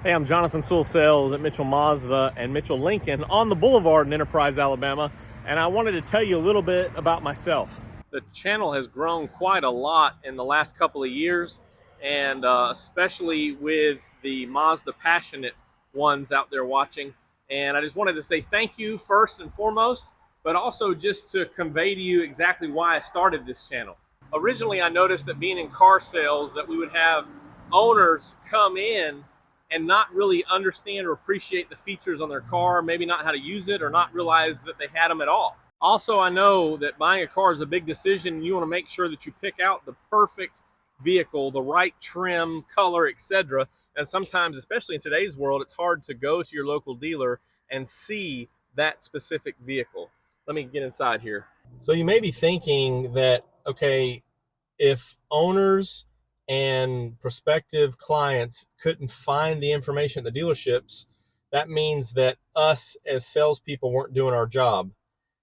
Hey, I'm Jonathan Sewell Sales at Mitchell Mazda and Mitchell Lincoln on the Boulevard in Enterprise, Alabama, and I wanted to tell you a little bit about myself. The channel has grown quite a lot in the last couple of years, and especially with the Mazda passionate ones out there watching. And I just wanted to say thank you first and foremost, but also just to convey to you exactly why I started this channel. Originally, I noticed that being in car sales that we would have owners come in and not really understand or appreciate the features on their car, maybe not how to use it or not realize that they had them at all. Also, I know that buying a car is a big decision, and you want to make sure that you pick out the perfect vehicle, the right trim, color, etc. And sometimes, especially in today's world, it's hard to go to your local dealer and see that specific vehicle. Let me get inside here. So you may be thinking that, okay, if owners and prospective clients couldn't find the information at the dealerships, that means that us as salespeople weren't doing our job.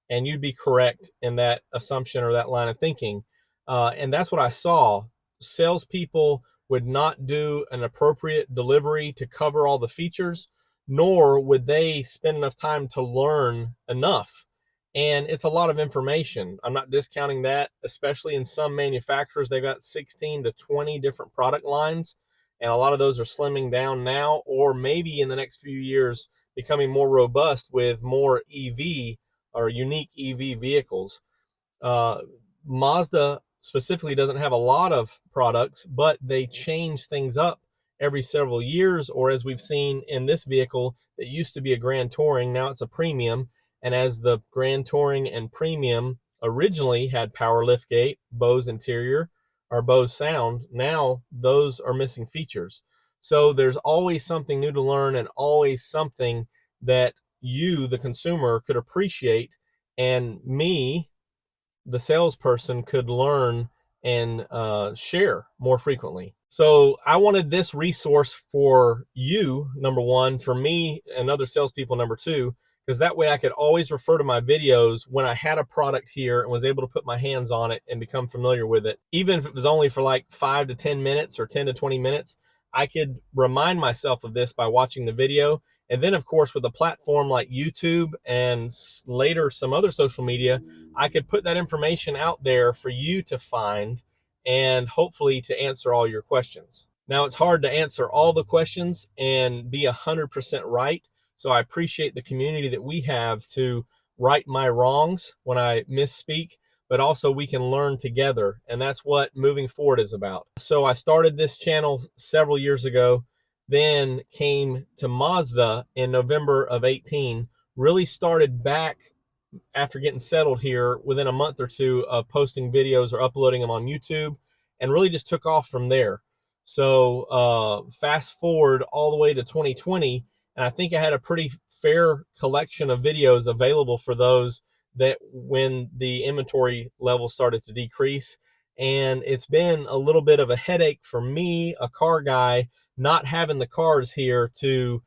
And you'd be correct in that assumption or that line of thinking. And that's what I saw. Salespeople would not do an appropriate delivery to cover all the features, nor would they spend enough time to learn enough. And it's a lot of information. I'm not discounting that, especially in some manufacturers. They've got 16 to 20 different product lines, and a lot of those are slimming down now, or maybe in the next few years becoming more robust with more EV or unique EV vehicles. Mazda specifically doesn't have a lot of products, but they change things up every several years, or as we've seen in this vehicle that used to be a Grand Touring, now it's a Premium. And as the Grand Touring and Premium originally had power liftgate, Bose interior, or Bose sound, now those are missing features. So there's always something new to learn and always something that you, the consumer, could appreciate, and me, the salesperson, could learn and share more frequently. So I wanted this resource for you, number one, for me and other salespeople, number two, because that way I could always refer to my videos when I had a product here and was able to put my hands on it and become familiar with it. Even if it was only for like 5 to 10 minutes or 10 to 20 minutes, I could remind myself of this by watching the video. And then, of course, with a platform like YouTube and later some other social media, I could put that information out there for you to find and hopefully to answer all your questions. Now, it's hard to answer all the questions and be 100% right. So I appreciate the community that we have to right my wrongs when I misspeak, but also we can learn together. And that's what moving forward is about. So I started this channel several years ago, then came to Mazda in November of 18, really started back after getting settled here within a month or two of posting videos or uploading them on YouTube, and really just took off from there. So fast forward all the way to 2020, and I think I had a pretty fair collection of videos available for those that when the inventory level started to decrease. And it's been a little bit of a headache for me, a car guy, not having the cars here to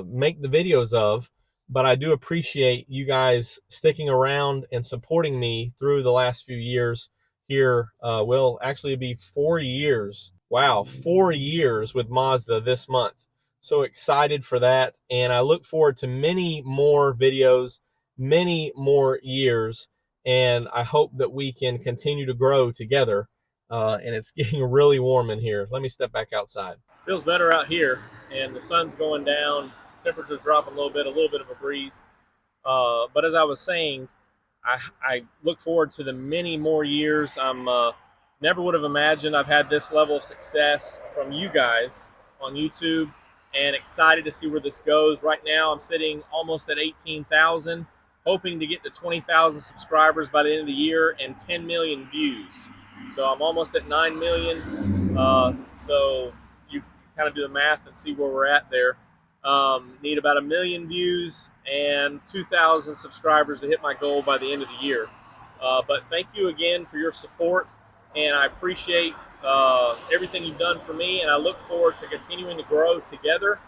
make the videos of. But I do appreciate you guys sticking around and supporting me through the last few years here. Will actually be 4 years. Wow, 4 years with Mazda this month. So excited for that, and I look forward to many more videos, many more years, and I hope that we can continue to grow together. And it's getting really warm in here. Let me step back outside. Feels better out here, and the sun's going down, temperature's dropping a little bit of a breeze. But as I was saying, I look forward to the many more years. Never would have imagined I've had this level of success from you guys on YouTube, and excited to see where this goes. Right now, I'm sitting almost at 18,000, hoping to get to 20,000 subscribers by the end of the year and 10 million views. So I'm almost at 9 million. So you kind of do the math and see where we're at there. Need about 1 million views and 2,000 subscribers to hit my goal by the end of the year. But thank you again for your support, and I appreciate everything you've done for me, and I look forward to continuing to grow together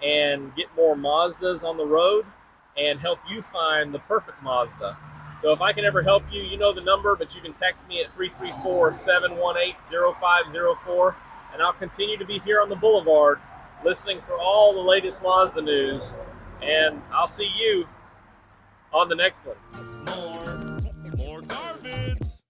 and get more Mazdas on the road and help you find the perfect Mazda. So if I can ever help you, you know the number, but you can text me at 334-718-0504, and I'll continue to be here on the Boulevard listening for all the latest Mazda news, and I'll see you on the next one. More Car Vids.